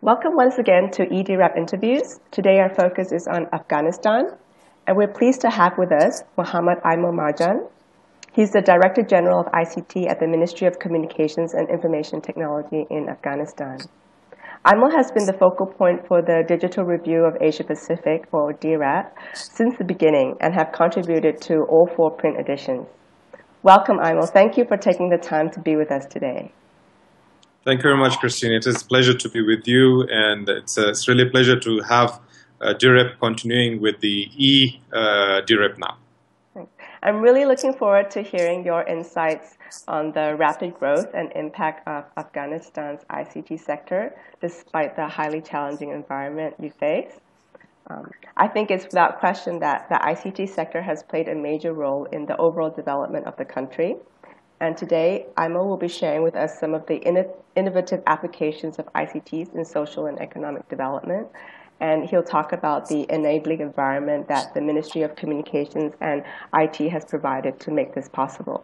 Welcome once again to e-DIRAP interviews. Today our focus is on Afghanistan, and we're pleased to have with us Muhammad Aimal Marjan. He's the Director General of ICT at the Ministry of Communications and Information Technology in Afghanistan. Aimal has been the focal point for the Digital Review of Asia Pacific, or DIRAP, since the beginning and have contributed to all 4 print editions. Welcome, Aimal. Thank you for taking the time to be with us today. Thank you very much, Christine. It is a pleasure to be with you, and it's really a pleasure to have DIRAP continuing with the e-DIRAP now. Thanks. I'm really looking forward to hearing your insights on the rapid growth and impact of Afghanistan's ICT sector, despite the highly challenging environment you face. I think it's without question that the ICT sector has played a major role in the overall development of the country. And today, Aimal will be sharing with us some of the innovative applications of ICTs in social and economic development. And he'll talk about the enabling environment that the Ministry of Communications and IT has provided to make this possible.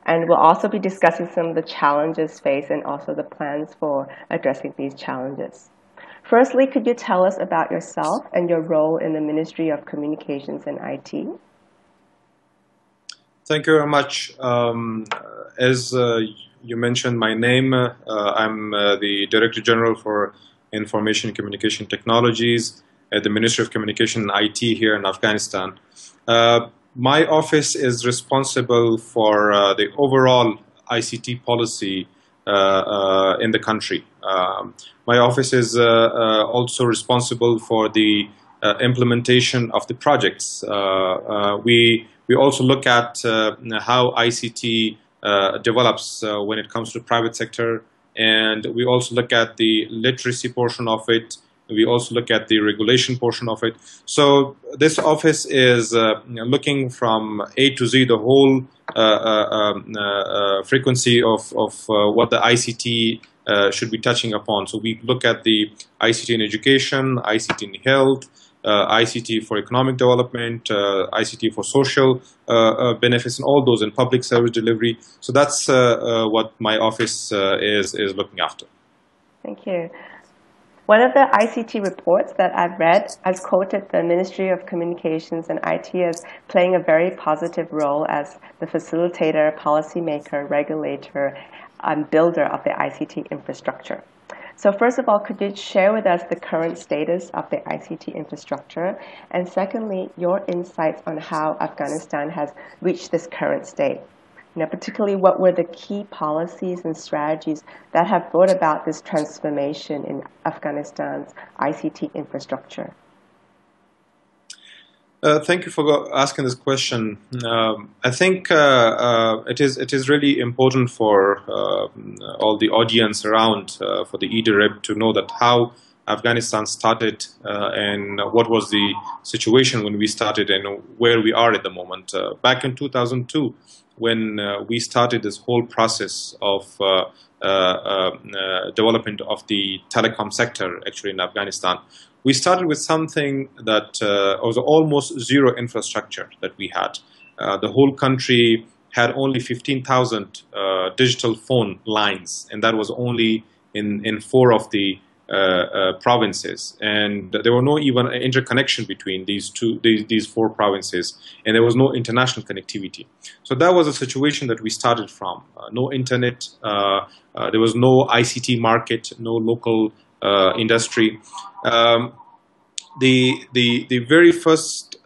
And we'll also be discussing some of the challenges faced and also the plans for addressing these challenges. Firstly, could you tell us about yourself and your role in the Ministry of Communications and IT? Thank you very much. As you mentioned my name, I'm the Director General for Information and Communication Technologies at the Ministry of Communication and IT here in Afghanistan. My office is responsible for the overall ICT policy in the country. My office is also responsible for the implementation of the projects. We also look at how ICT develops when it comes to the private sector, and we also look at the literacy portion of it. We also look at the regulation portion of it. So this office is looking from A to Z, the whole frequency of what the ICT should be touching upon. So we look at the ICT in education, ICT in health, ICT for economic development, ICT for social benefits, and all those in public service delivery. So that's what my office is looking after. Thank you. One of the ICT reports that I've read has quoted the Ministry of Communications and IT as playing a very positive role as the facilitator, policymaker, regulator, and builder of the ICT infrastructure. So first of all, could you share with us the current status of the ICT infrastructure? And secondly, your insights on how Afghanistan has reached this current state. Particularly, what were the key policies and strategies that have brought about this transformation in Afghanistan's ICT infrastructure? Thank you for asking this question. I think it is really important for all the audience around for the e-DIRAP to know that how Afghanistan started and what was the situation when we started and where we are at the moment. Back in 2002, when we started this whole process of development of the telecom sector actually in Afghanistan, we started with something that was almost zero infrastructure that we had. The whole country had only 15,000 digital phone lines, and that was only in 4 of the provinces, and there were no even interconnection between these 4 provinces, and there was no international connectivity. So that was a situation that we started from. No internet, there was no ICT market, no local industry. The very first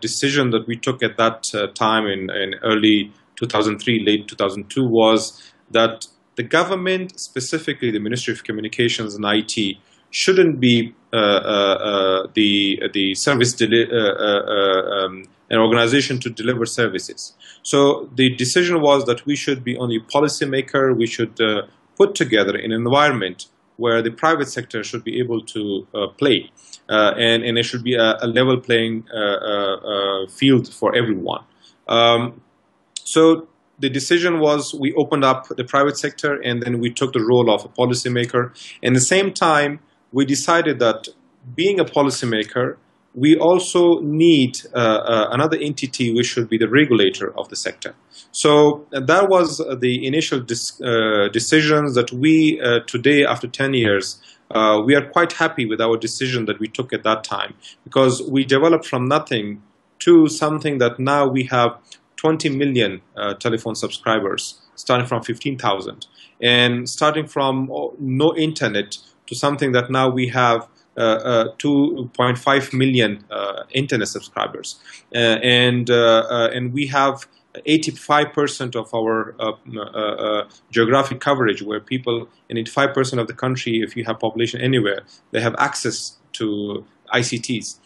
decision that we took at that time in early 2003, late 2002, was that the government, specifically the Ministry of Communications and IT, shouldn't be the service an organization to deliver services. So the decision was that we should be only policymaker. We should put together an environment where the private sector should be able to play, and it should be a level playing field for everyone. So the decision was we opened up the private sector, and then we took the role of a policymaker. And at the same time, we decided that being a policymaker, we also need another entity which should be the regulator of the sector. So that was the initial decisions that we today, after 10 years, we are quite happy with our decision that we took at that time, because we developed from nothing to something that now we have 20 million telephone subscribers, starting from 15,000, and starting from no internet to something that now we have 2.5 million internet subscribers, and we have 85% of our geographic coverage, where people in 85% of the country, if you have population anywhere, they have access to ICTs.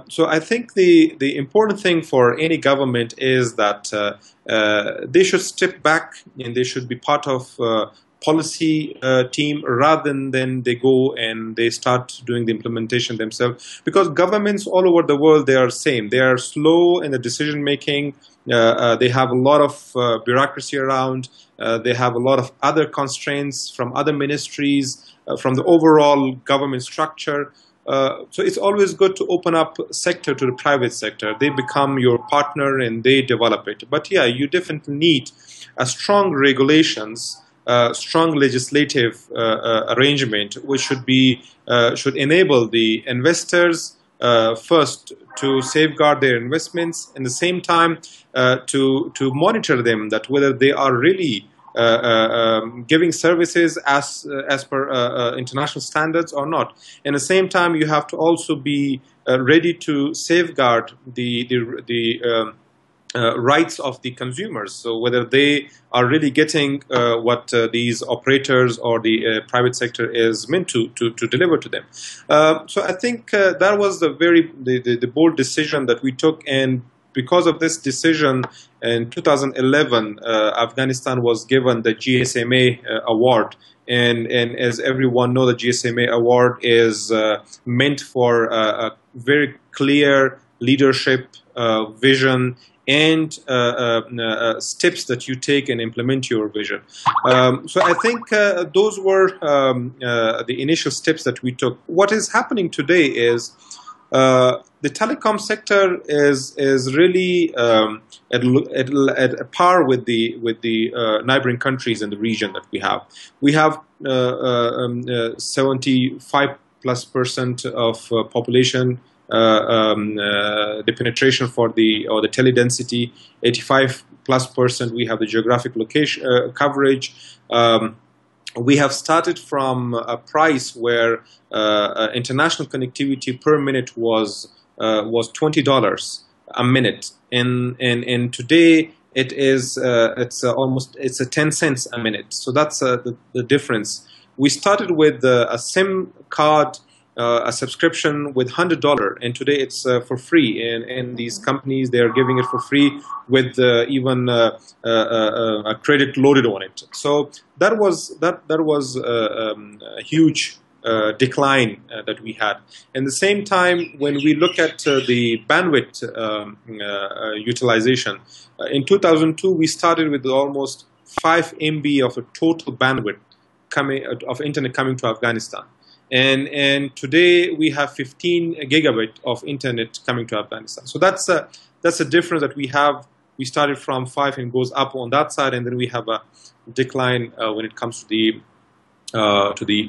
So I think the important thing for any government is that they should step back and they should be part of policy team rather than they go and they start doing the implementation themselves, because governments all over the world, they are same. They are slow in the decision making. They have a lot of bureaucracy around. They have a lot of other constraints from other ministries, from the overall government structure. So it's always good to open up sector to the private sector. They become your partner and they develop it. But yeah, you definitely need a strong regulations, strong legislative arrangement, which should enable the investors first to safeguard their investments, and at the same time to monitor them, that whether they are really giving services as per international standards or not. And at the same time, you have to also be ready to safeguard the rights of the consumers. So whether they are really getting what these operators or the private sector is meant to deliver to them. So I think that was the bold decision that we took, and because of this decision, in 2011, Afghanistan was given the GSMA Award. And as everyone knows, the GSMA Award is meant for a very clear leadership, vision, and steps that you take and implement your vision. So I think those were the initial steps that we took. What is happening today is the telecom sector is really at par with the neighboring countries in the region that we have. We have 75+% of population. The penetration for the tele density, 85+%. We have the geographic location coverage. We have started from a price where international connectivity per minute was $20 a minute, and today it's 10 cents a minute. So that's the difference. We started with a SIM card, a subscription with $100, and today it's for free. And these companies, they are giving it for free with even a credit loaded on it. So that was a huge decline that we had. At the same time, when we look at the bandwidth utilization, in 2002 we started with almost 5 MB of a total bandwidth of internet coming to Afghanistan. And today we have 15 gigabit of internet coming to Afghanistan. So that's a difference that we have. We started from 5 and goes up on that side, and then we have a decline when it comes to the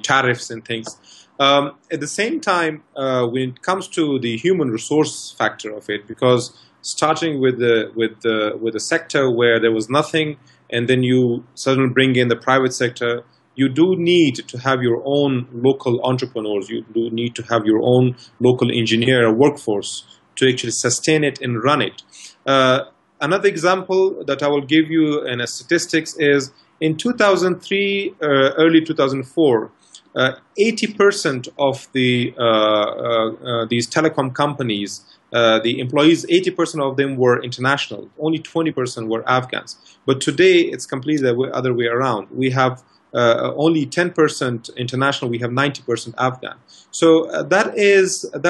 tariffs and things. At the same time, when it comes to the human resource factor of it, because starting with the sector where there was nothing, and then you suddenly bring in the private sector, you do need to have your own local entrepreneurs. You do need to have your own local engineer workforce to actually sustain it and run it. Another example that I will give you in statistics is in 2003, early 2004, 80% of these telecom companies, the employees, 80% of them were international. Only 20% were Afghans. But today, it's completely the other way around. We have only 10% international. We have 90% Afghan. So that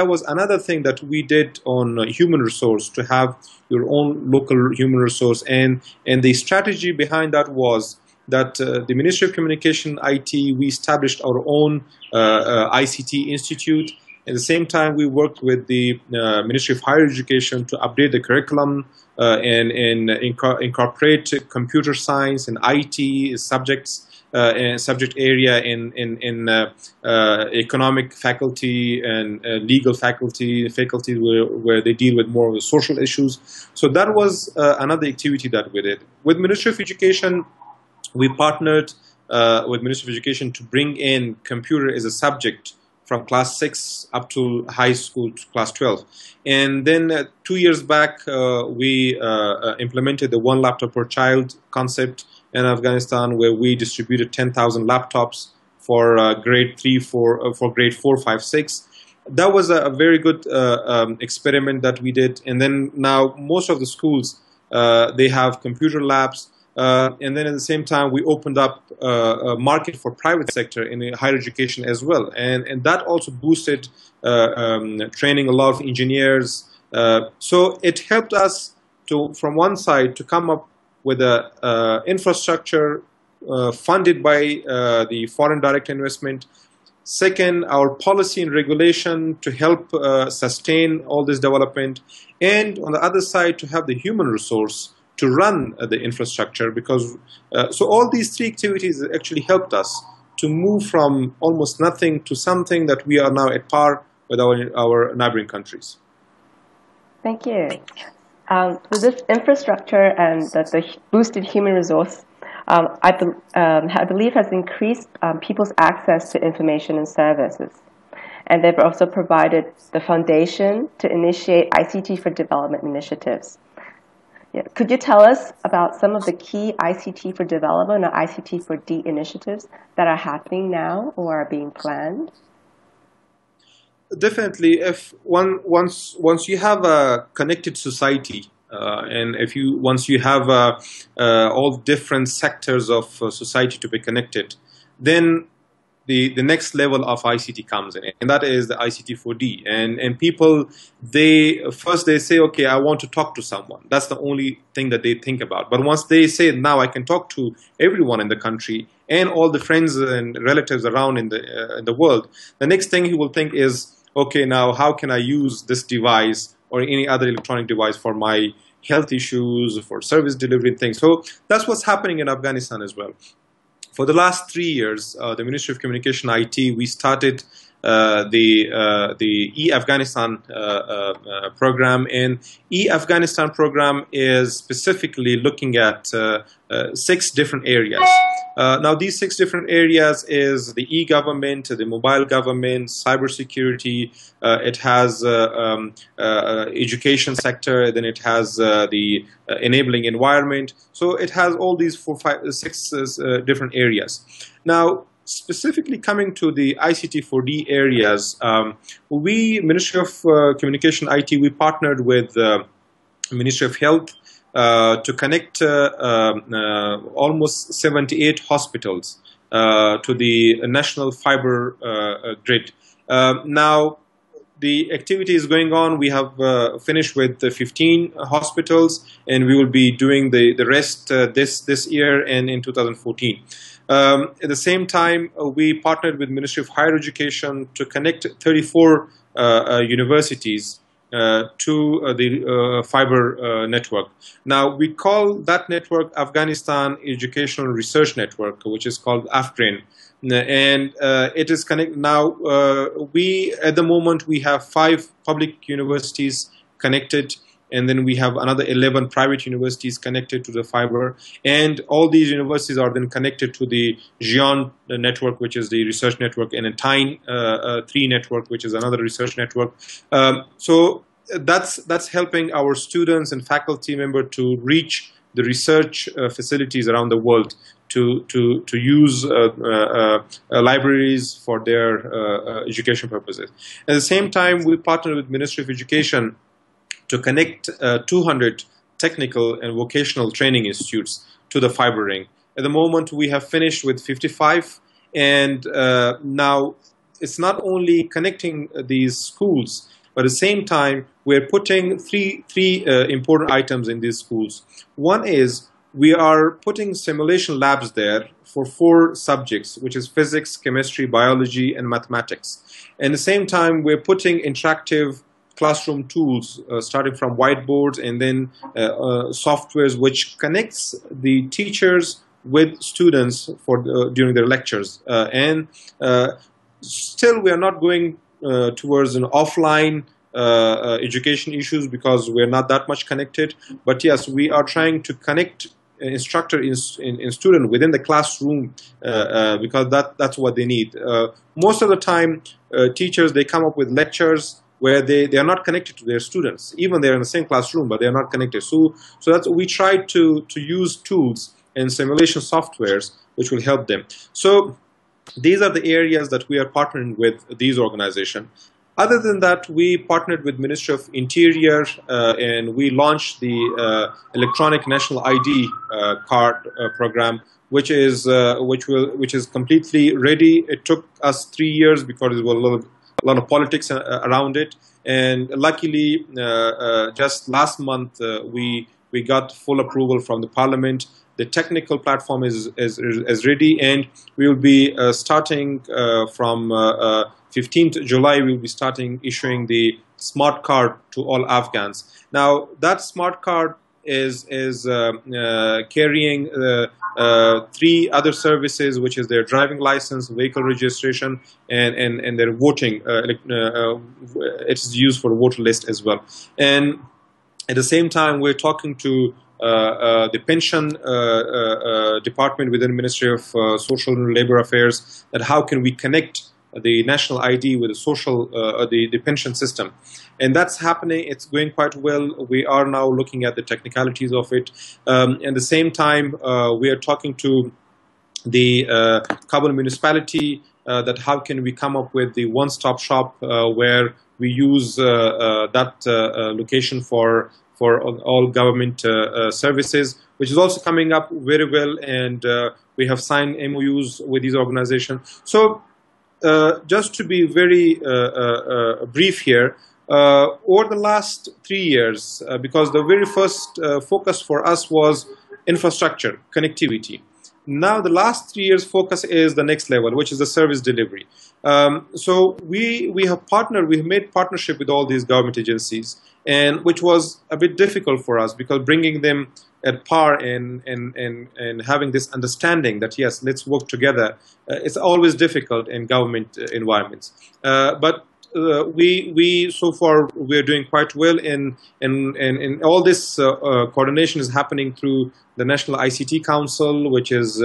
was another thing that we did on human resource, to have your own local human resource. And the strategy behind that was that the Ministry of Communication, IT, we established our own ICT Institute. At the same time, we worked with the Ministry of Higher Education to update the curriculum and incorporate computer science and IT subjects subject area in economic faculty and legal faculty where they deal with more of the social issues. So that was another activity that we did. With Ministry of Education, we partnered with Ministry of Education to bring in computer as a subject from class 6 up to high school to class 12. And then 2 years back, we implemented the one laptop per child concept in Afghanistan, where we distributed 10,000 laptops for grade 3, 4, for grade 4, 5, 6. That was a very good experiment that we did. And then now most of the schools, they have computer labs. And then at the same time, we opened up a market for private sector in higher education as well. And that also boosted training a lot of engineers. So it helped us to, from one side, to come up with a infrastructure funded by the foreign direct investment. Second, our policy and regulation to help sustain all this development. And on the other side, to have the human resource to run the infrastructure, because so all these three activities actually helped us to move from almost nothing to something that we are now at par with our neighboring countries. Thank you. With this infrastructure and the boosted human resource, I believe has increased people's access to information and services. And they've also provided the foundation to initiate ICT for development initiatives. Yeah. Could you tell us about some of the key ICT for development or ICT for D initiatives that are happening now or are being planned? Definitely. If once you have a connected society, and once you have all different sectors of society to be connected, then the next level of ICT comes in, and that is the ICT 4D. And people, they say, okay, I want to talk to someone. That's the only thing that they think about. But once they say, now I can talk to everyone in the country and all the friends and relatives around in the world, the next thing he will think is, okay, now how can I use this device or any other electronic device for my health issues, for service delivery and things. So that's what's happening in Afghanistan as well. For the last 3 years, the Ministry of Communication IT, we started the e-Afghanistan program. And e-Afghanistan program is specifically looking at 6 different areas. Now, these 6 different areas is the e-government, the mobile government, cybersecurity. It has education sector. Then it has the enabling environment. So it has all these 4, 5, 6 different areas. Now, specifically coming to the ICT 4D areas, we, Ministry of Communication IT, we partnered with Ministry of Health to connect almost 78 hospitals to the national fiber grid. Now, the activity is going on. We have finished with 15 hospitals, and we will be doing the rest this year and in 2014. At the same time, we partnered with Ministry of Higher Education to connect 34 universities to the fiber network. Now, we call that network Afghanistan Educational Research Network, which is called AFGREN. And it is connected now. At the moment, we have 5 public universities connected, and then we have another 11 private universities connected to the fiber. And all these universities are then connected to the GION network, which is the research network, and a TINE 3 network, which is another research network. So that's helping our students and faculty members to reach the research facilities around the world to use libraries for their education purposes. At the same time, we partner with Ministry of Education to connect 200 technical and vocational training institutes to the fiber ring. At the moment, we have finished with 55, and now it's not only connecting these schools, but at the same time, we're putting three important items in these schools. One is we are putting simulation labs there for 4 subjects, which is physics, chemistry, biology, and mathematics. And at the same time, we're putting interactive classroom tools, starting from whiteboards and then softwares, which connects the teachers with students for during their lectures. And still, we are not going towards an offline education issues because we're not that much connected. But yes, we are trying to connect instructor in student within the classroom because that's what they need. Most of the time, teachers, they come up with lectures where they are not connected to their students. Even they're in the same classroom, but they are not connected. So that's, we try to use tools and simulation softwares which will help them. So these are the areas that we are partnering with these organizations. Other than that, we partnered with Ministry of Interior and we launched the electronic national ID card program, which is completely ready. It took us 3 years because there was a lot of politics around it, and luckily, just last month we got full approval from the Parliament. The technical platform is ready, and we will be starting from 15th July. We will be starting issuing the smart card to all Afghans. Now, that smart card is carrying 3 other services, which is their driving license, vehicle registration, and their voting. It's used for voter list as well. And at the same time, we're talking to the pension department within the Ministry of Social and Labor Affairs, that how can we connect the national ID with the social, the pension system. And that's happening. It's going quite well. We are now looking at the technicalities of it. At the same time, we are talking to the Kabul municipality that how can we come up with the one-stop shop where we use that location for all government services, which is also coming up very well. And we have signed MOUs with these organizations. So just to be very brief here, over the last 3 years, because the very first focus for us was infrastructure, connectivity. Now the last 3 years focus is the next level, which is the service delivery. So we have partnered, we have made partnership with all these government agencies, and which was a bit difficult for us because bringing them at par and having this understanding that yes, let's work together. It's always difficult in government environments, but we so far we're doing quite well, and all this coordination is happening through the National ICT Council, which is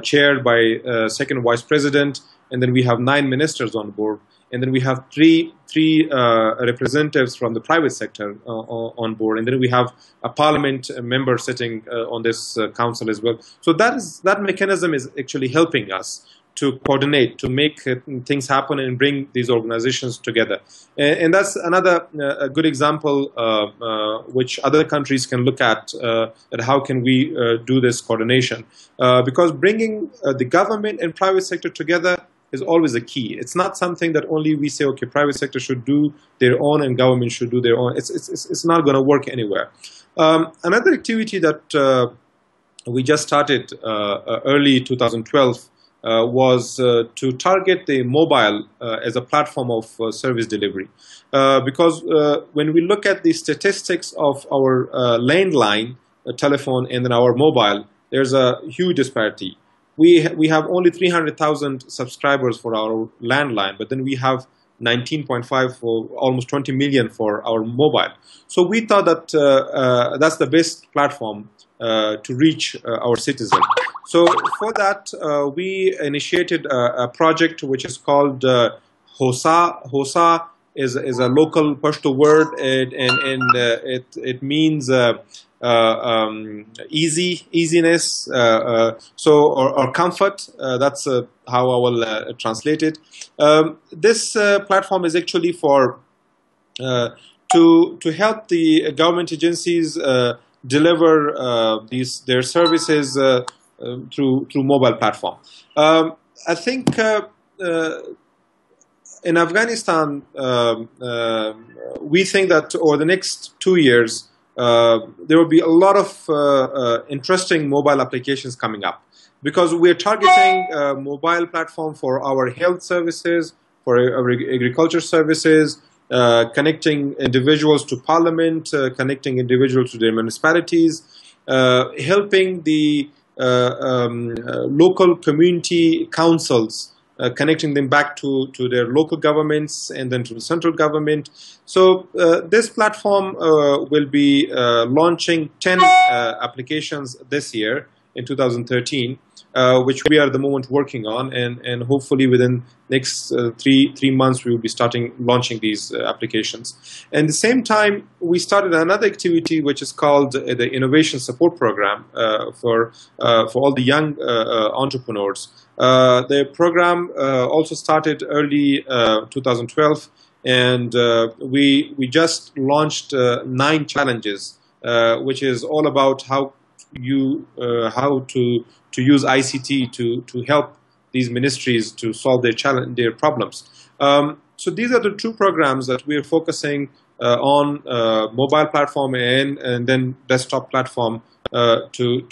chaired by second vice president, and then we have 9 ministers on board, and then we have three representatives from the private sector on board, and then we have a parliament member sitting on this council as well. So that mechanism is actually helping us to coordinate, to make things happen and bring these organizations together. And that's another good example which other countries can look at how can we do this coordination. Because bringing the government and private sector together is always a key. It's not something that only we say, okay, private sector should do their own and government should do their own. It's not going to work anywhere. Another activity that we just started early 2012 was to target the mobile as a platform of service delivery. Because when we look at the statistics of our landline telephone and then our mobile, there's a huge disparity. We have only 300,000 subscribers for our landline, but then we have 19.5 for almost 20 million for our mobile. So we thought that that's the best platform to reach our citizens. So for that, we initiated a project which is called HOSA. HOSA is a local Pashto word, and it means easiness, or comfort. That's how I will translate it. This platform is actually for to help the government agencies deliver their services through mobile platform. I think in Afghanistan, we think that over the next 2 years, there will be a lot of interesting mobile applications coming up, because we're targeting a mobile platform for our health services, for our agriculture services, connecting individuals to parliament, connecting individuals to their municipalities, helping the local community councils, connecting them back to their local governments and then to the central government. So this platform will be launching 10 applications this year in 2013, which we are at the moment working on, and hopefully within next three months we will be starting launching these applications. And at the same time, we started another activity which is called the Innovation Support Program for all the young entrepreneurs. The program also started early 2012, and we just launched 9 challenges, which is all about how to use ICT to help these ministries to solve their problems. So these are the 2 programs that we are focusing on, mobile platform and then desktop platform, to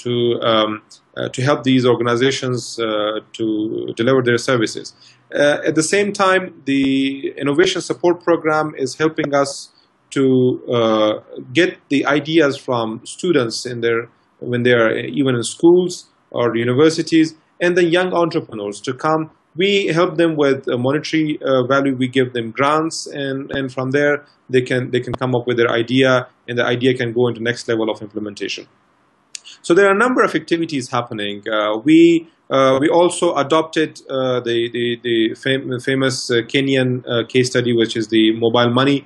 help these organizations to deliver their services. At the same time, the Innovation Support Program is helping us to get the ideas from students when they are even in schools or universities, and the young entrepreneurs to come. We help them with monetary value. We give them grants, and from there they can come up with their idea, and the idea can go into next level of implementation. So there are a number of activities happening. We also adopted the famous Kenyan case study, which is the mobile money.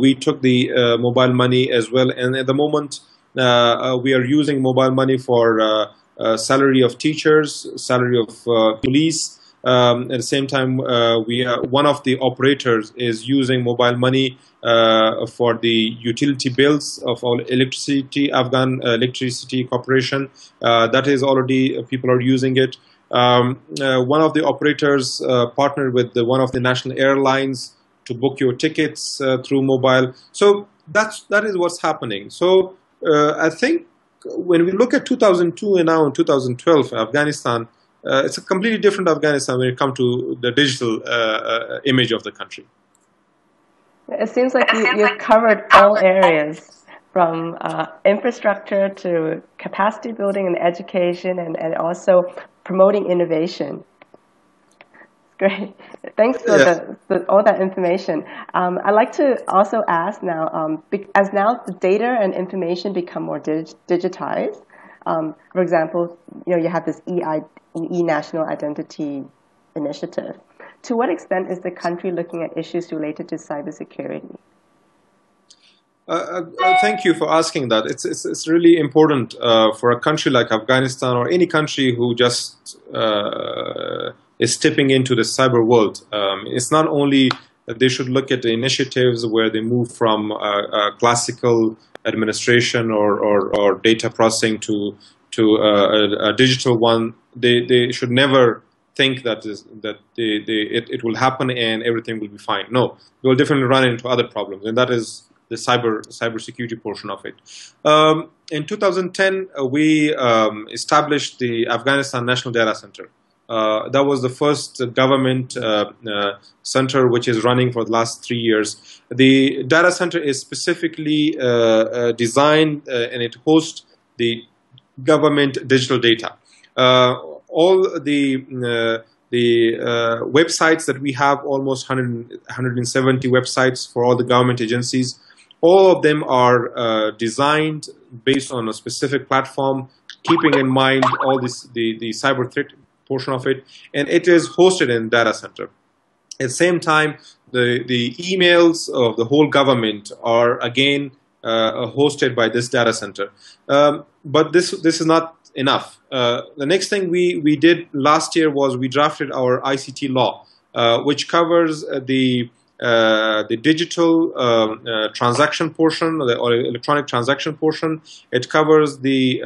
We took the mobile money as well, and at the moment we are using mobile money for salary of teachers, salary of police. At the same time, one of the operators is using mobile money for the utility bills of all electricity, Afghan Electricity Corporation. That is already, people are using it. One of the operators partnered with one of the national airlines to book your tickets through mobile. So that is what's happening. So I think when we look at 2002 and now in 2012, Afghanistan, it's a completely different Afghanistan when it comes to the digital image of the country. It seems like you've covered all areas, from infrastructure to capacity building and education, and also promoting innovation. Great. Thanks for all that information. I'd like to also ask now, as now the data and information become more digitized, for example, you have this e-national identity initiative. To what extent is the country looking at issues related to cybersecurity? Thank you for asking that. It's really important for a country like Afghanistan, or any country who just is stepping into the cyber world. It's not only that they should look at the initiatives where they move from classical administration or data processing to a digital one. They should never think that it will happen and everything will be fine. No, they will definitely run into other problems, and that is the cybersecurity portion of it. In 2010, we established the Afghanistan National Data Center. That was the first government center which is running for the last 3 years. The data center is specifically designed and it hosts the government digital data. All the websites that we have, almost 170 websites for all the government agencies, all of them are designed based on a specific platform, keeping in mind all this, the cyber threat portion of it, and it is hosted in data center. At the same time, the emails of the whole government are again hosted by this data center. But this is not enough. The next thing we did last year was we drafted our ICT law, which covers the digital transaction portion, or electronic transaction portion. It covers the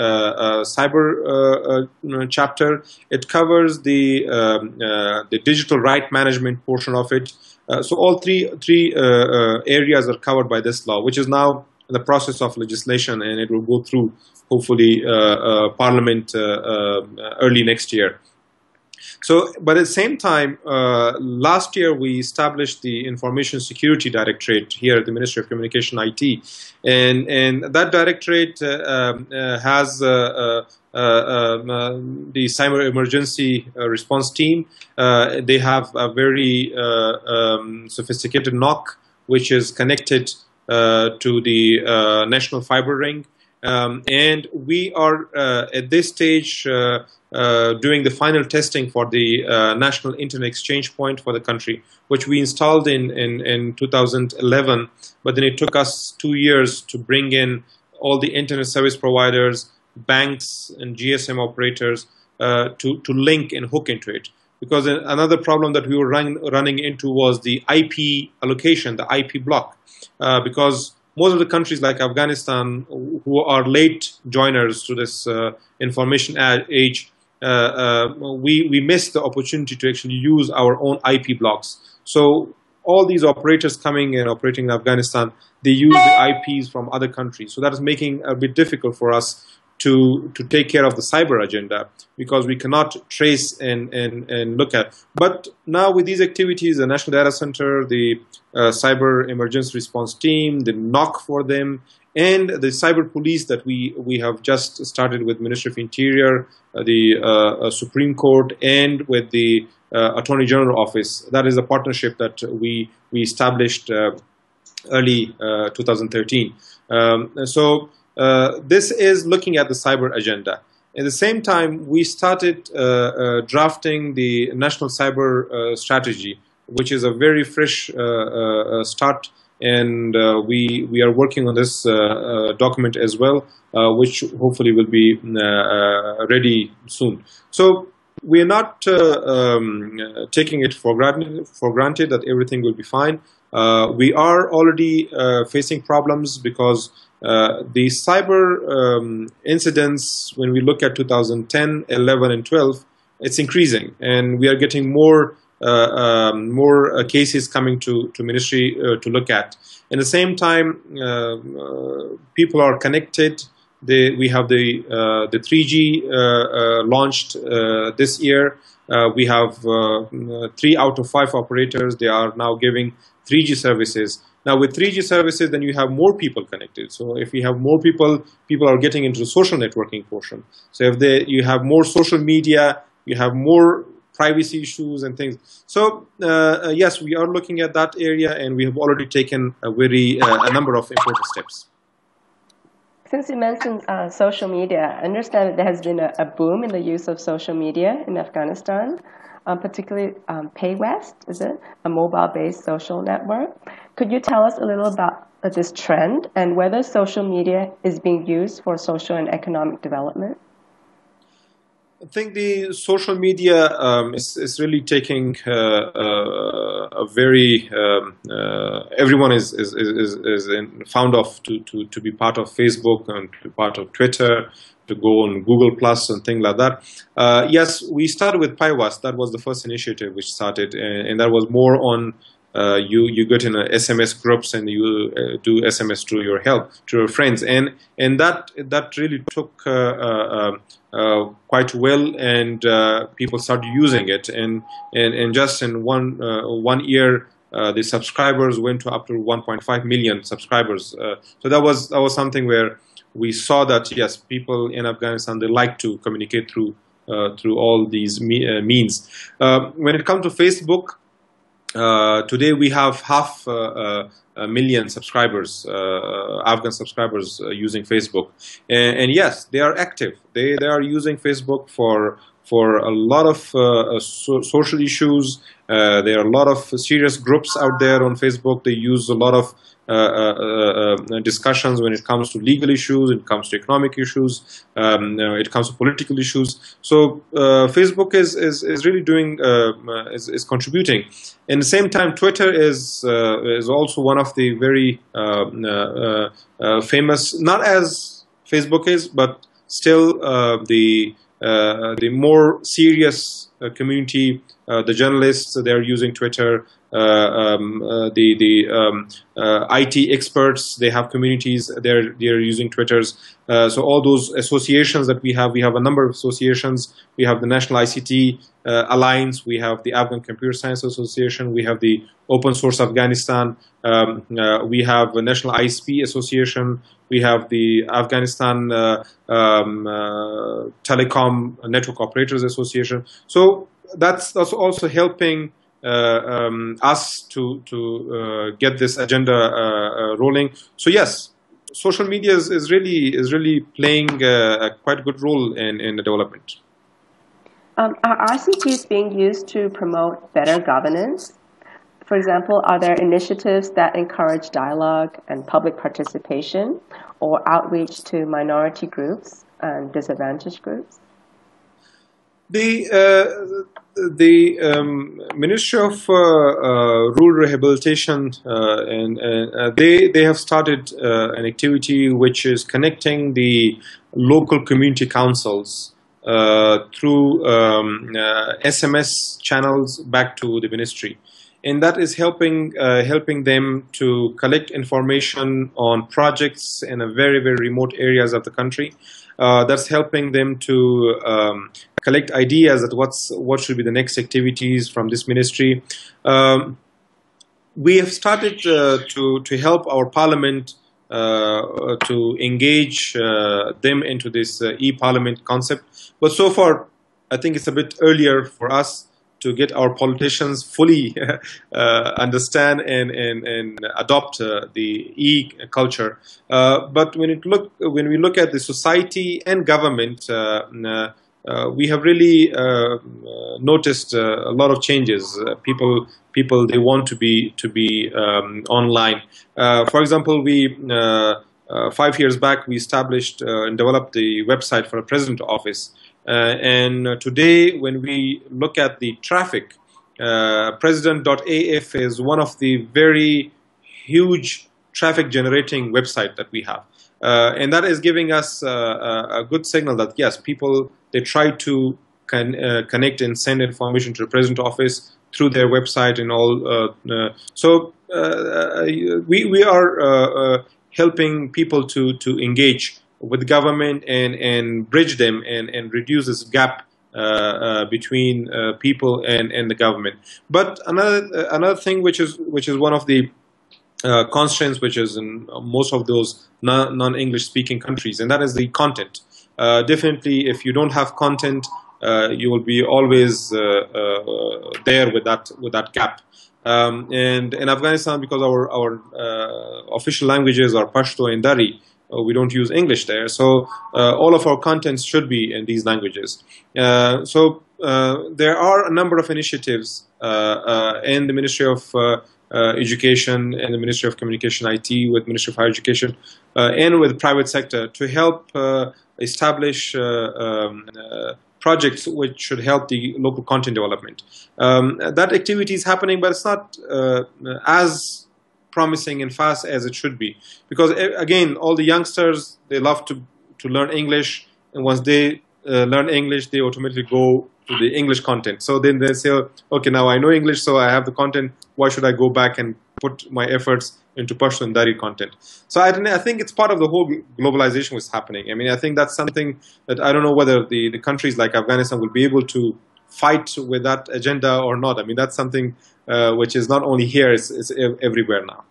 cyber chapter. It covers the digital right management portion of it. So all three areas are covered by this law, which is now in the process of legislation, and it will go through hopefully Parliament early next year. So, but at the same time, last year we established the Information Security Directorate here at the Ministry of Communication IT, and that directorate has the cyber emergency response team. They have a very sophisticated NOC, which is connected to the national fiber ring. And we are at this stage doing the final testing for the national internet exchange point for the country, which we installed in 2011. But then it took us 2 years to bring in all the internet service providers, banks, and GSM operators to link and hook into it. Because another problem that we were running into was the IP allocation, the IP block. Because most of the countries like Afghanistan, who are late joiners to this information age, we missed the opportunity to actually use our own IP blocks. So all these operators coming and operating in Afghanistan, they use the IPs from other countries. So that is making it a bit difficult for us to take care of the cyber agenda, because we cannot trace and look at. But now with these activities, the National Data Center, the Cyber Emergency Response Team, the NOC for them, and the cyber police that we have just started with Ministry of Interior, the Supreme Court, and with the Attorney General Office. That is a partnership that we established early 2013. This is looking at the cyber agenda. At the same time, we started drafting the National Cyber Strategy, which is a very fresh start, and we are working on this document as well, which hopefully will be ready soon. So we are not taking it for granted that everything will be fine. We are already facing problems because the cyber incidents, when we look at 2010, 11, and 12, it's increasing, and we are getting more cases coming to ministry to look at. At the same time, people are connected. We have the 3G launched this year. We have 3 out of 5 operators. They are now giving 3G services. Now with 3G services, then you have more people connected. So if you have more people, people are getting into the social networking portion. So if you have more social media, you have more privacy issues and things. So yes, we are looking at that area, and we have already taken a number of important steps. Since you mentioned social media, I understand that there has been a boom in the use of social media in Afghanistan, particularly PayWest, is it? A mobile-based social network. Could you tell us a little about this trend and whether social media is being used for social and economic development? I think the social media is really taking a very everyone is found of to be part of Facebook and to be part of Twitter, to go on Google Plus and things like that. Yes, we started with PyWast. That was the first initiative which started, and that was more on you get in a SMS groups and you do SMS to your friends, and that really took quite well, and people started using it, and just in one year the subscribers went to up to 1.5 million subscribers. So that was something where we saw that yes, people in Afghanistan, they like to communicate through all these means. When it comes to Facebook, today we have 500,000 subscribers, Afghan subscribers using Facebook, and yes, they are active. They are using Facebook for a lot of social issues. There are a lot of serious groups out there on Facebook. They use a lot of discussions when it comes to legal issues, it comes to economic issues, it comes to political issues. So Facebook is really doing is contributing. In the same time, Twitter is also one of the very famous, not as Facebook is, but still the more serious community. The journalists, they are using Twitter. IT experts, they have communities. They're using Twitters. So all those associations that we have a number of associations. We have the National ICT Alliance. We have the Afghan Computer Science Association. We have the Open Source Afghanistan. We have the National ISP Association. We have the Afghanistan Telecom Network Operators Association. So that's also helping us to get this agenda rolling. So yes, social media is really playing a quite good role in the development. Are ICTs being used to promote better governance? For example, are there initiatives that encourage dialogue and public participation or outreach to minority groups and disadvantaged groups? The Ministry of Rural Rehabilitation and they have started an activity which is connecting the local community councils through SMS channels back to the ministry. And that is helping them to collect information on projects in a very remote areas of the country. That's helping them to collect ideas at what should be the next activities from this ministry. We have started to help our parliament to engage them into this e-parliament concept. But so far, I think it's a bit earlier for us to get our politicians fully understand and adopt the e-culture. But when we look at the society and government, we have really noticed a lot of changes. People they want to be online. For example, we 5 years back we established and developed the website for a president office. And today, when we look at the traffic, president.af is one of the very huge traffic generating website that we have. And that is giving us a good signal that yes, people, they try to connect and send information to the president office through their website and all. So we are helping people to engage with government and bridge them and reduce this gap between people and the government. But another thing which is one of the constraints which is in most of those non-English speaking countries, and that is the content. Definitely, if you don't have content, you will be always there with that gap. And in Afghanistan, because our official languages are Pashto and Dari, we don't use English there, so all of our contents should be in these languages. So there are a number of initiatives in the Ministry of Education and the Ministry of Communication IT, with Ministry of Higher Education, and with private sector to help establish projects which should help the local content development. That activity is happening, but it's not as promising and fast as it should be, because again, all the youngsters, they love to learn English, and once they learn English, they automatically go to the English content. So then they say, okay, now I know English, so I have the content, why should I go back and put my efforts into Pashto and Dari content? So I think it's part of the whole globalization was happening. I mean, I think that's something that I don't know whether the countries like Afghanistan will be able to fight with that agenda or not. I mean, that's something which is not only here, it's everywhere now.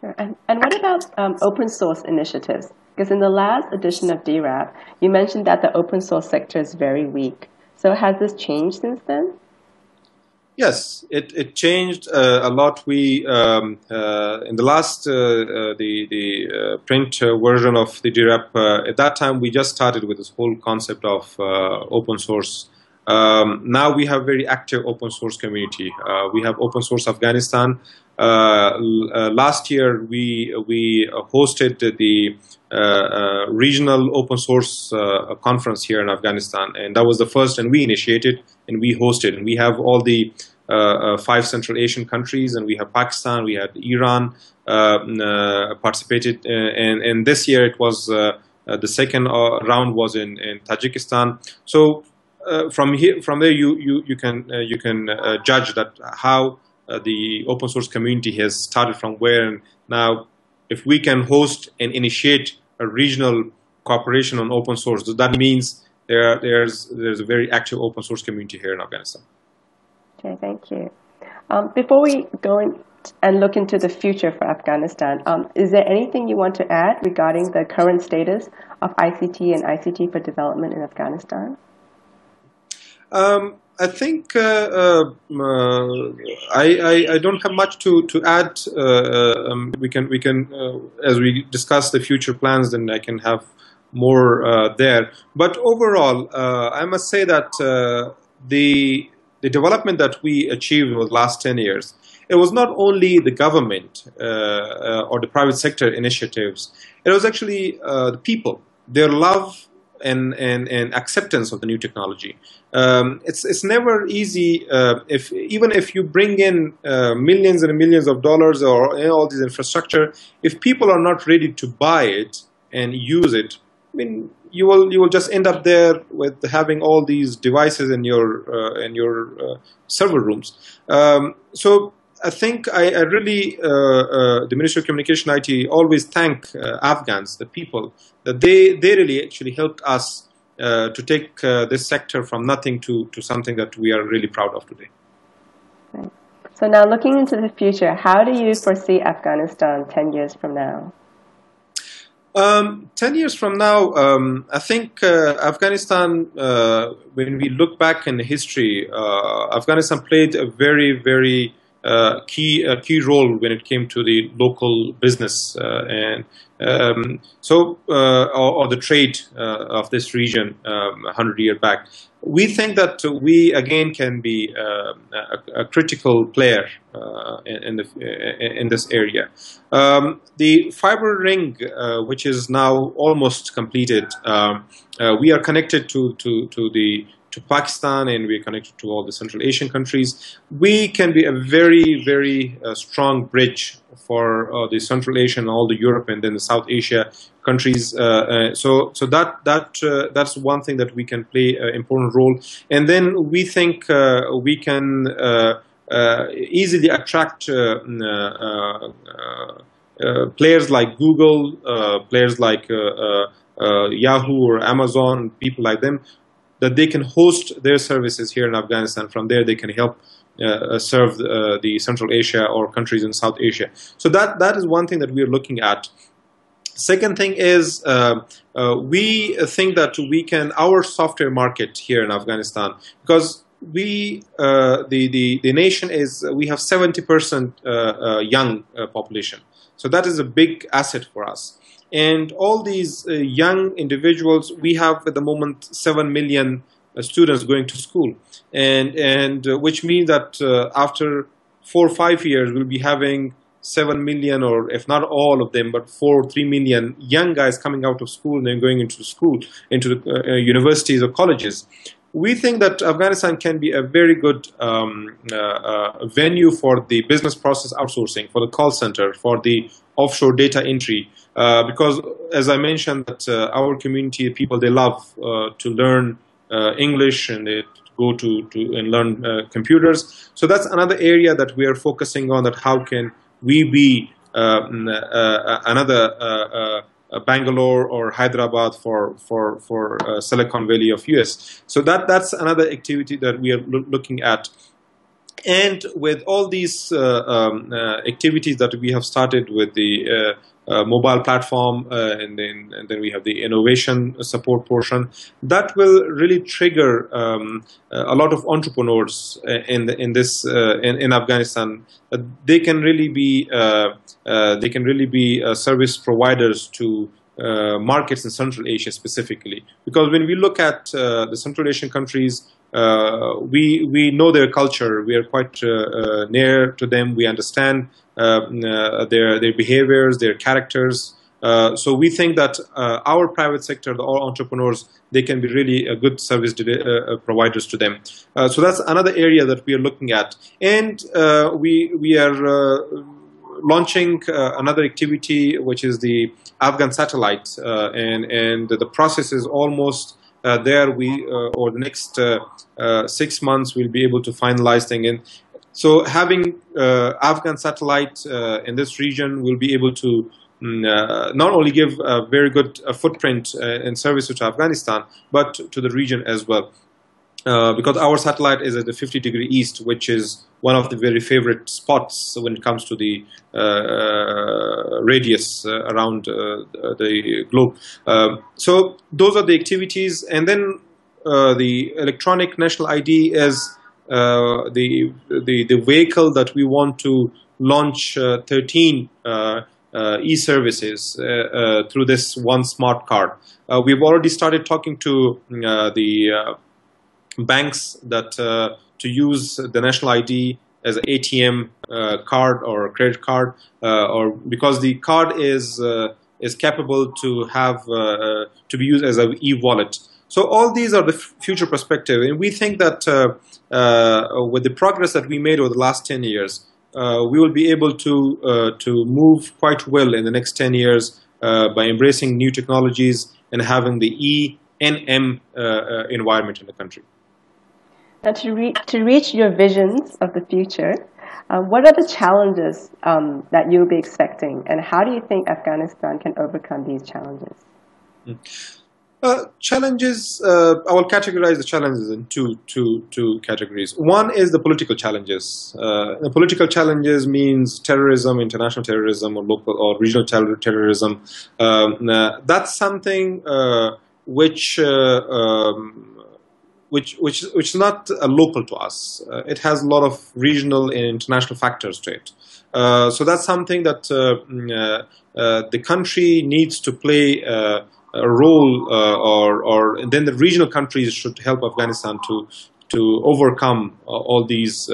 Sure. And what about open source initiatives? Because in the last edition of DIRAP, you mentioned that the open source sector is very weak. So has this changed since then? Yes, it changed a lot. We in the last the print version of the DIRAP, at that time we just started with this whole concept of open source. Now we have very active open source community. We have Open Source Afghanistan. Last year we hosted the regional open source conference here in Afghanistan, and that was the first, and we initiated and we hosted, and we have all the 5 Central Asian countries, and we have Pakistan, we had Iran participated, and this year it was the second round was in Tajikistan. So from there you can judge that how the open source community has started from where, and now if we can host and initiate a regional cooperation on open source, that means there's a very active open source community here in Afghanistan. Okay, thank you. Before we go and look into the future for Afghanistan. Is there anything you want to add regarding the current status of ICT and ICT for development in Afghanistan? I think I don't have much to add. We can as we discuss the future plans, then I can have more there. But overall, I must say that the development that we achieved over the last 10 years, it was not only the government or the private sector initiatives. It was actually the people, their love and acceptance of the new technology. It's never easy even if you bring in millions and millions of dollars or all this infrastructure, if people are not ready to buy it and use it, I mean, you will just end up there with having all these devices in your server rooms. So I think I really, the Ministry of Communication IT always thank Afghans, the people, that they really actually helped us to take this sector from nothing to something that we are really proud of today. Right. So now looking into the future, how do you foresee Afghanistan 10 years from now? 10 years from now, I think Afghanistan, when we look back in history, Afghanistan played a very, very key role when it came to the local business or the trade of this region 100 years back. We think that we again can be a critical player in this area. The fiber ring, which is now almost completed, we are connected to Pakistan, and we are connected to all the Central Asian countries. We can be a very, very strong bridge for the Central Asian, all the Europe, and then the South Asia countries. So that's one thing that we can play an important role. And then we think we can easily attract players like Google, players like Yahoo or Amazon, people like them, that they can host their services here in Afghanistan. From there, they can help serve the Central Asia or countries in South Asia. So that is one thing that we are looking at. Second thing is we think that we can, our software market here in Afghanistan, because we the nation is, we have 70% young population. So that is a big asset for us. And all these young individuals, we have at the moment 7 million students going to school, and which means that after 4 or 5 years, we'll be having 7 million, or if not all of them, but 4 or 3 million young guys coming out of school and then going into school, into the universities or colleges. We think that Afghanistan can be a very good venue for the business process outsourcing, for the call center, for the offshore data entry. Because, as I mentioned, that our community, people, they love to learn English, and they go to and learn computers. So that's another area that we are focusing on. That how can we be another Bangalore or Hyderabad for Silicon Valley of US. So that's another activity that we are looking at. And with all these activities that we have started with the mobile platform, and then we have the innovation support portion, that will really trigger a lot of entrepreneurs in Afghanistan. They can really be service providers to markets in Central Asia specifically, because when we look at the Central Asian countries, we know their culture. We are quite near to them. We understand their behaviors, their characters. So we think that our private sector, all entrepreneurs, they can be really a good service providers to them. So that's another area that we are looking at. And we are launching another activity, which is the Afghan satellite, and the process is almost there. We over the next 6 months, we'll be able to finalize things. And so having Afghan satellite in this region will be able to not only give a very good footprint and services to Afghanistan, but to the region as well. because our satellite is at the 50° east, which is one of the very favorite spots when it comes to the radius around the globe. So those are the activities, and then the electronic national ID is the vehicle that we want to launch 13 e-services through this one smart card. We've already started talking to the banks that to use the national ID as an ATM card or a credit card, or because the card is capable to have to be used as an e-wallet. So all these are the future perspective, and we think that with the progress that we made over the last 10 years, we will be able to move quite well in the next 10 years by embracing new technologies and having the E and M environment in the country. Now, to reach your visions of the future, what are the challenges that you'll be expecting, and how do you think Afghanistan can overcome these challenges? Challenges, I will categorize the challenges in two categories. One is the political challenges. The political challenges means terrorism, international terrorism, or local or regional terrorism. That's something which is not local to us. It has a lot of regional and international factors to it. So that's something that the country needs to play a role, and then the regional countries should help Afghanistan to overcome all these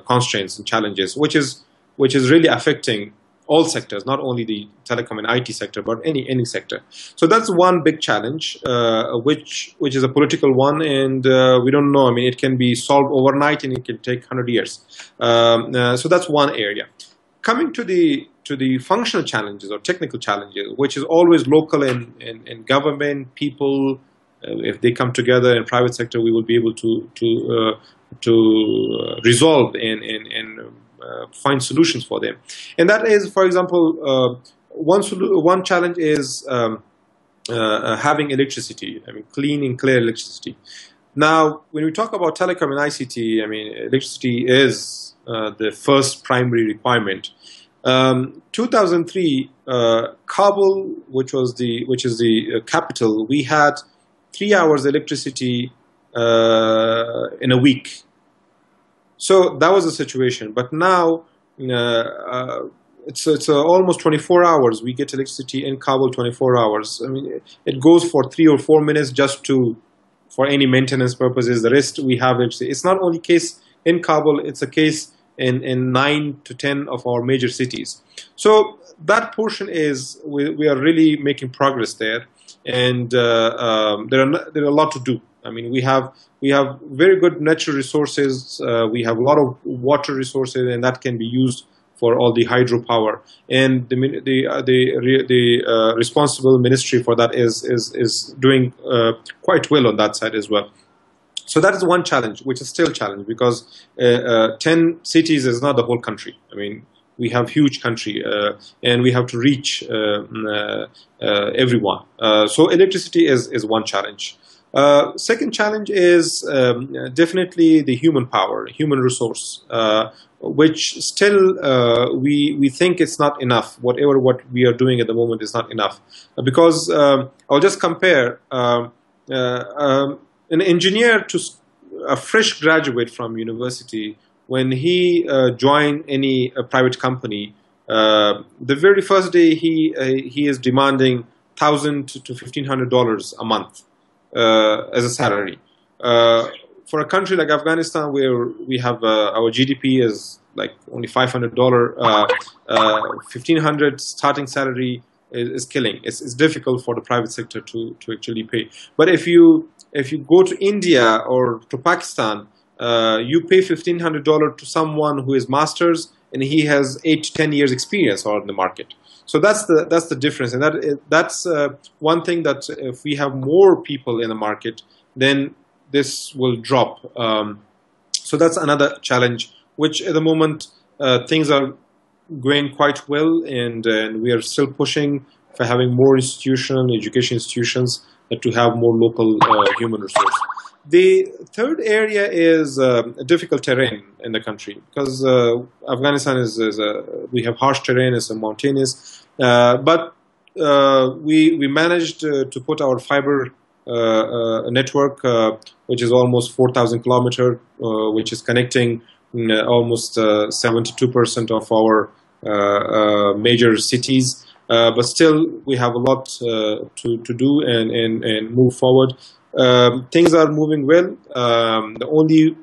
constraints and challenges, which is really affecting all sectors, not only the telecom and IT sector, but any sector. So that's one big challenge, which is a political one, and we don't know. I mean, it can be solved overnight, and it can take 100 years. So that's one area. Coming to the functional challenges or technical challenges, which is always local in government, people. If they come together in private sector, we will be able to resolve and find solutions for them. And that is, for example, one challenge is having electricity. I mean, clean and clear electricity. Now, when we talk about telecom and ICT, I mean, electricity is the first primary requirement. 2003, Kabul, which is the capital, we had 3 hours electricity in a week. So that was the situation. But now it's almost 24 hours. We get electricity in Kabul 24 hours. I mean, it goes for 3 or 4 minutes just for any maintenance purposes. The rest we have electricity. It's not only case in Kabul. It's a case in 9 to 10 of our major cities. So that portion is we are really making progress there, and there are a lot to do. I mean, we have very good natural resources. We have a lot of water resources, and that can be used for all the hydropower. And the responsible ministry for that is doing quite well on that side as well. So that is one challenge, which is still a challenge, because 10 cities is not the whole country. I mean, we have huge country, and we have to reach everyone. So electricity is one challenge. Second challenge is definitely the human power, human resource, which still we think it's not enough. What we are doing at the moment is not enough, because I'll just compare an engineer to a fresh graduate from university. When he joined any private company, the very first day he is demanding $1,000 to $1,500 a month as a salary. For a country like Afghanistan, where we have our GDP is like only $500, $1,500 starting salary is killing. It's difficult for the private sector to actually pay. But if you go to India or to Pakistan, you pay $1,500 to someone who is masters, and he has 8 to 10 years experience on the market. So that's the difference, and that's one thing that if we have more people in the market, then this will drop. So that's another challenge, which at the moment things are going quite well, and we are still pushing for having more education institutions to have more local human resource. The third area is difficult terrain in the country because Afghanistan we have harsh terrain, it's a mountainous, but we managed to put our fiber network, which is almost 4,000 kilometers, which is connecting almost 72% of our major cities. But still, we have a lot to do and move forward. Things are moving well. The only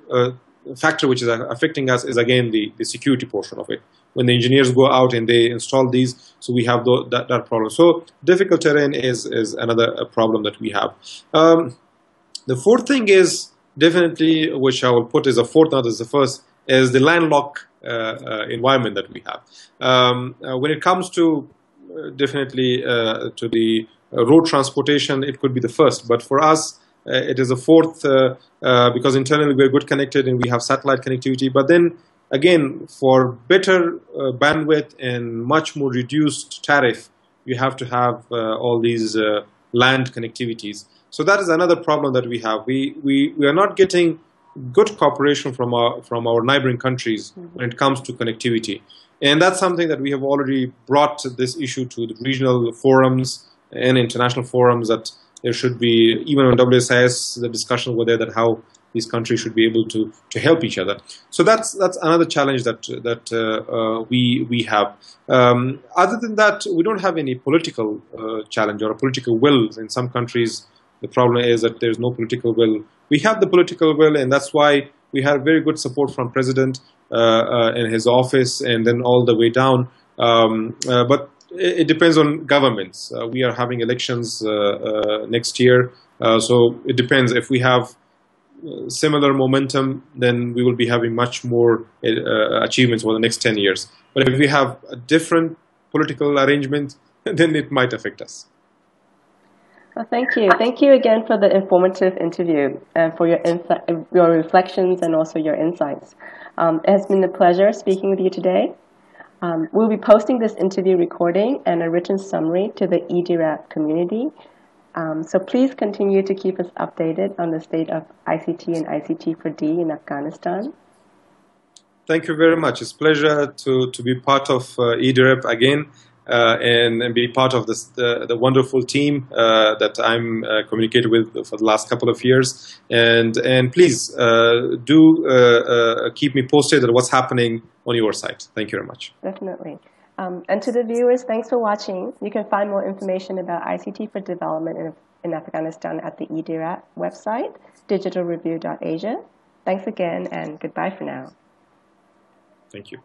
factor which is affecting us is again the security portion of it. When the engineers go out and they install these, so we have that problem. So difficult terrain is another problem that we have. The fourth thing is definitely, which I will put as a fourth, not as the first, is the landlocked environment that we have. When it comes to definitely to the road transportation, it could be the first, but for us it is a fourth because internally we're good connected and we have satellite connectivity, but then again for better bandwidth and much more reduced tariff, you have to have all these land connectivities. So that is another problem that we have. We are not getting good cooperation from our neighboring countries when it comes to connectivity. And that's something that we have already brought this issue to the regional forums and international forums, that there should be, even on WSIS, the discussion over there that how these countries should be able to help each other. So that's another challenge that we have. Other than that, we don't have any political challenge or a political will. In some countries, the problem is that there's no political will. We have the political will, and that's why we have very good support from President in his office and then all the way down. But it depends on governments. We are having elections next year, so it depends. If we have similar momentum, then we will be having much more achievements for the next 10 years. But if we have a different political arrangement, then it might affect us. Well, thank you. Thank you again for the informative interview and for your reflections and also your insights. It has been a pleasure speaking with you today. We'll be posting this interview recording and a written summary to the e-DIRAP community. So please continue to keep us updated on the state of ICT and ICT for D in Afghanistan. Thank you very much. It's a pleasure to be part of e-DIRAP again. And be part of the wonderful team that I'm communicated with for the last couple of years. And please do keep me posted on what's happening on your side. Thank you very much. Definitely. And to the viewers, thanks for watching. You can find more information about ICT for development in Afghanistan at the e-DIRAP website, digitalreview.asia. Thanks again, and goodbye for now. Thank you.